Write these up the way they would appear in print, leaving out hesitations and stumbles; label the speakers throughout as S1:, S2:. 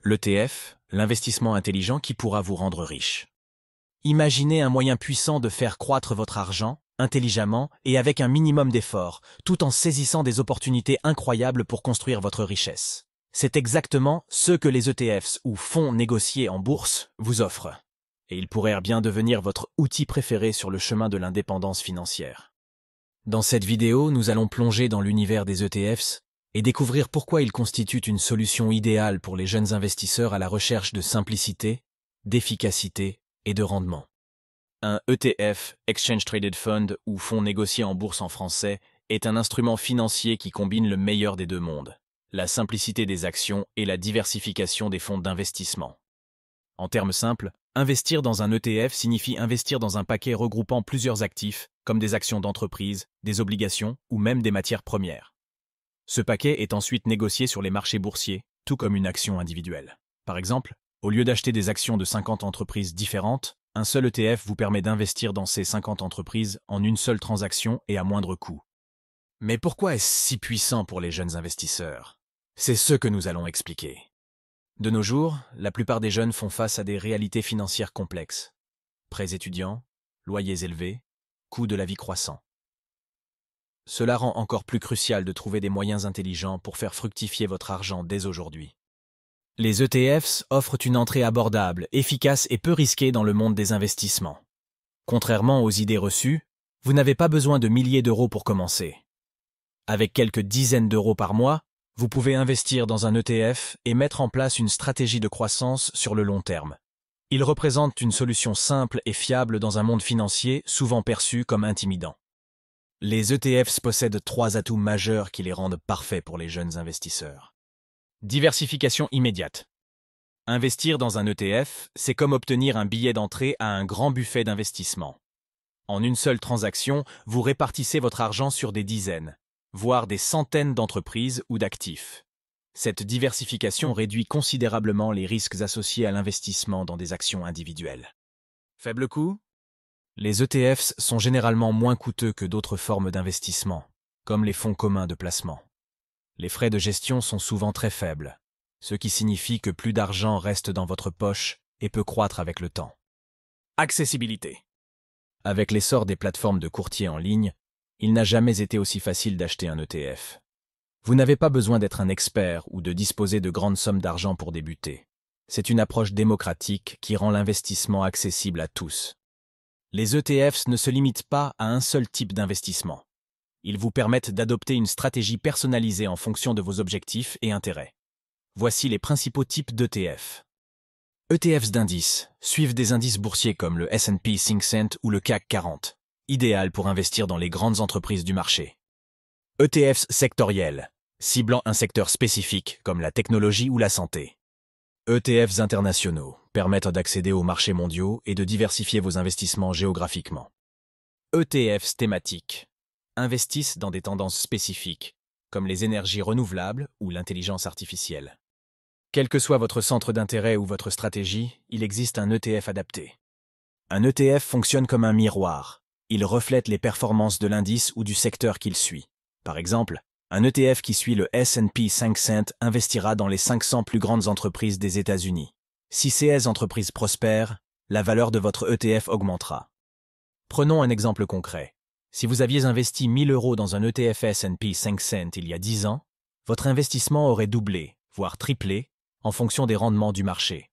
S1: L'ETF, l'investissement intelligent qui pourra vous rendre riche. Imaginez un moyen puissant de faire croître votre argent, intelligemment et avec un minimum d'effort, tout en saisissant des opportunités incroyables pour construire votre richesse. C'est exactement ce que les ETFs ou fonds négociés en bourse vous offrent. Et ils pourraient bien devenir votre outil préféré sur le chemin de l'indépendance financière. Dans cette vidéo, nous allons plonger dans l'univers des ETFs et découvrir pourquoi ils constituent une solution idéale pour les jeunes investisseurs à la recherche de simplicité, d'efficacité et de rendement. Un ETF, Exchange Traded Fund ou fonds négocié en bourse en français, est un instrument financier qui combine le meilleur des deux mondes, la simplicité des actions et la diversification des fonds d'investissement. En termes simples, investir dans un ETF signifie investir dans un paquet regroupant plusieurs actifs, comme des actions d'entreprise, des obligations ou même des matières premières. Ce paquet est ensuite négocié sur les marchés boursiers, tout comme une action individuelle. Par exemple, au lieu d'acheter des actions de 50 entreprises différentes, un seul ETF vous permet d'investir dans ces 50 entreprises en une seule transaction et à moindre coût. Mais pourquoi est-ce si puissant pour les jeunes investisseurs? C'est ce que nous allons expliquer. De nos jours, la plupart des jeunes font face à des réalités financières complexes. Prêts étudiants, loyers élevés, coûts de la vie croissants. Cela rend encore plus crucial de trouver des moyens intelligents pour faire fructifier votre argent dès aujourd'hui. Les ETFs offrent une entrée abordable, efficace et peu risquée dans le monde des investissements. Contrairement aux idées reçues, vous n'avez pas besoin de milliers d'euros pour commencer. Avec quelques dizaines d'euros par mois, vous pouvez investir dans un ETF et mettre en place une stratégie de croissance sur le long terme. Il représente une solution simple et fiable dans un monde financier souvent perçu comme intimidant. Les ETFs possèdent 3 atouts majeurs qui les rendent parfaits pour les jeunes investisseurs. Diversification immédiate. Investir dans un ETF, c'est comme obtenir un billet d'entrée à un grand buffet d'investissement. En une seule transaction, vous répartissez votre argent sur des dizaines, voire des centaines d'entreprises ou d'actifs. Cette diversification réduit considérablement les risques associés à l'investissement dans des actions individuelles. Faible coût? Les ETFs sont généralement moins coûteux que d'autres formes d'investissement, comme les fonds communs de placement. Les frais de gestion sont souvent très faibles, ce qui signifie que plus d'argent reste dans votre poche et peut croître avec le temps. Accessibilité. Avec l'essor des plateformes de courtiers en ligne, il n'a jamais été aussi facile d'acheter un ETF. Vous n'avez pas besoin d'être un expert ou de disposer de grandes sommes d'argent pour débuter. C'est une approche démocratique qui rend l'investissement accessible à tous. Les ETFs ne se limitent pas à un seul type d'investissement. Ils vous permettent d'adopter une stratégie personnalisée en fonction de vos objectifs et intérêts. Voici les principaux types d'ETF. ETFs d'indices suivent des indices boursiers comme le S&P 500 ou le CAC 40, idéal pour investir dans les grandes entreprises du marché. ETFs sectoriels, ciblant un secteur spécifique comme la technologie ou la santé. ETFs internationaux permettent d'accéder aux marchés mondiaux et de diversifier vos investissements géographiquement. ETFs thématiques investissent dans des tendances spécifiques, comme les énergies renouvelables ou l'intelligence artificielle. Quel que soit votre centre d'intérêt ou votre stratégie, il existe un ETF adapté. Un ETF fonctionne comme un miroir. Il reflète les performances de l'indice ou du secteur qu'il suit. Par exemple, un ETF qui suit le S&P 500 investira dans les 500 plus grandes entreprises des États-Unis. Si ces entreprises prospèrent, la valeur de votre ETF augmentera. Prenons un exemple concret. Si vous aviez investi 1000 euros dans un ETF S&P 500 il y a 10 ans, votre investissement aurait doublé, voire triplé, en fonction des rendements du marché.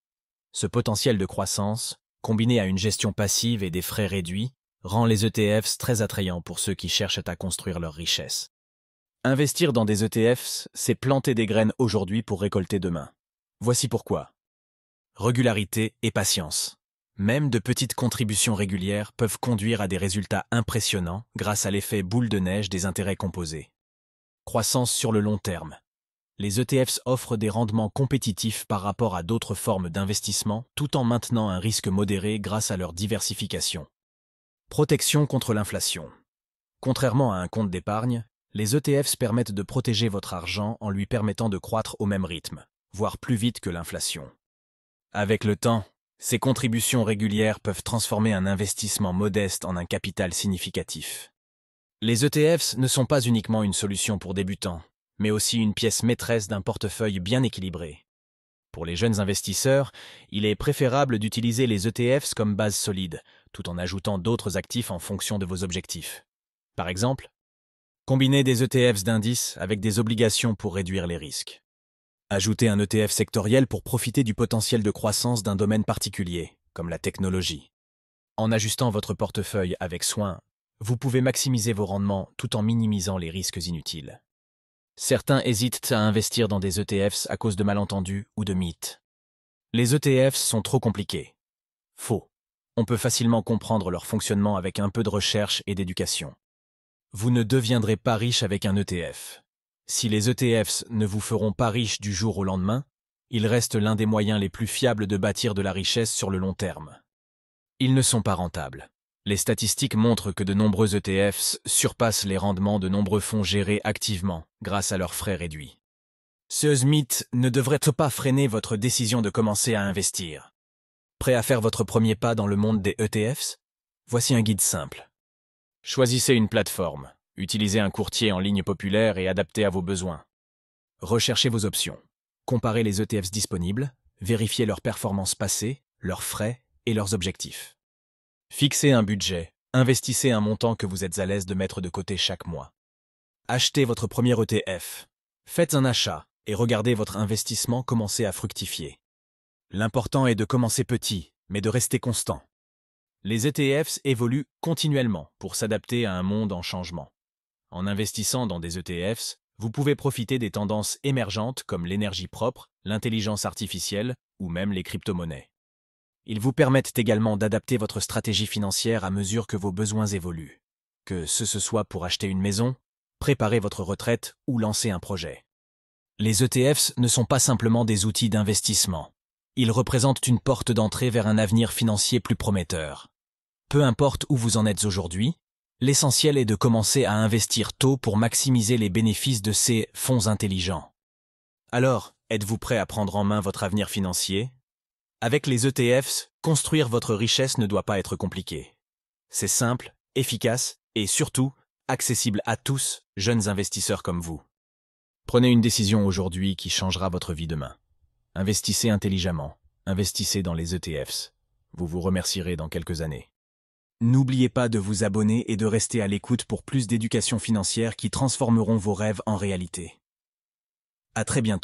S1: Ce potentiel de croissance, combiné à une gestion passive et des frais réduits, rend les ETFs très attrayants pour ceux qui cherchent à construire leur richesse. Investir dans des ETFs, c'est planter des graines aujourd'hui pour récolter demain. Voici pourquoi. Régularité et patience. Même de petites contributions régulières peuvent conduire à des résultats impressionnants grâce à l'effet boule de neige des intérêts composés. Croissance sur le long terme. Les ETFs offrent des rendements compétitifs par rapport à d'autres formes d'investissement tout en maintenant un risque modéré grâce à leur diversification. Protection contre l'inflation. Contrairement à un compte d'épargne, les ETFs permettent de protéger votre argent en lui permettant de croître au même rythme, voire plus vite que l'inflation. Avec le temps, ces contributions régulières peuvent transformer un investissement modeste en un capital significatif. Les ETFs ne sont pas uniquement une solution pour débutants, mais aussi une pièce maîtresse d'un portefeuille bien équilibré. Pour les jeunes investisseurs, il est préférable d'utiliser les ETFs comme base solide, tout en ajoutant d'autres actifs en fonction de vos objectifs. Par exemple, combinez des ETFs d'indices avec des obligations pour réduire les risques. Ajoutez un ETF sectoriel pour profiter du potentiel de croissance d'un domaine particulier, comme la technologie. En ajustant votre portefeuille avec soin, vous pouvez maximiser vos rendements tout en minimisant les risques inutiles. Certains hésitent à investir dans des ETFs à cause de malentendus ou de mythes. Les ETFs sont trop compliqués. Faux. On peut facilement comprendre leur fonctionnement avec un peu de recherche et d'éducation. Vous ne deviendrez pas riche avec un ETF. Si les ETFs ne vous feront pas riche du jour au lendemain, ils restent l'un des moyens les plus fiables de bâtir de la richesse sur le long terme. Ils ne sont pas rentables. Les statistiques montrent que de nombreux ETFs surpassent les rendements de nombreux fonds gérés activement grâce à leurs frais réduits. Ce mythe ne devrait pas freiner votre décision de commencer à investir. Prêt à faire votre premier pas dans le monde des ETFs? Voici un guide simple. Choisissez une plateforme, utilisez un courtier en ligne populaire et adapté à vos besoins. Recherchez vos options. Comparez les ETFs disponibles, vérifiez leurs performances passées, leurs frais et leurs objectifs. Fixez un budget, investissez un montant que vous êtes à l'aise de mettre de côté chaque mois. Achetez votre premier ETF. Faites un achat et regardez votre investissement commencer à fructifier. L'important est de commencer petit, mais de rester constant. Les ETFs évoluent continuellement pour s'adapter à un monde en changement. En investissant dans des ETFs, vous pouvez profiter des tendances émergentes comme l'énergie propre, l'intelligence artificielle ou même les crypto-monnaies. Ils vous permettent également d'adapter votre stratégie financière à mesure que vos besoins évoluent. Que ce soit pour acheter une maison, préparer votre retraite ou lancer un projet. Les ETFs ne sont pas simplement des outils d'investissement. Ils représentent une porte d'entrée vers un avenir financier plus prometteur. Peu importe où vous en êtes aujourd'hui, l'essentiel est de commencer à investir tôt pour maximiser les bénéfices de ces fonds intelligents. Alors, êtes-vous prêt à prendre en main votre avenir financier? Avec les ETFs, construire votre richesse ne doit pas être compliqué. C'est simple, efficace et surtout accessible à tous, jeunes investisseurs comme vous. Prenez une décision aujourd'hui qui changera votre vie demain. Investissez intelligemment, investissez dans les ETFs. Vous vous remercierez dans quelques années. N'oubliez pas de vous abonner et de rester à l'écoute pour plus d'éducation financière qui transformeront vos rêves en réalité. À très bientôt.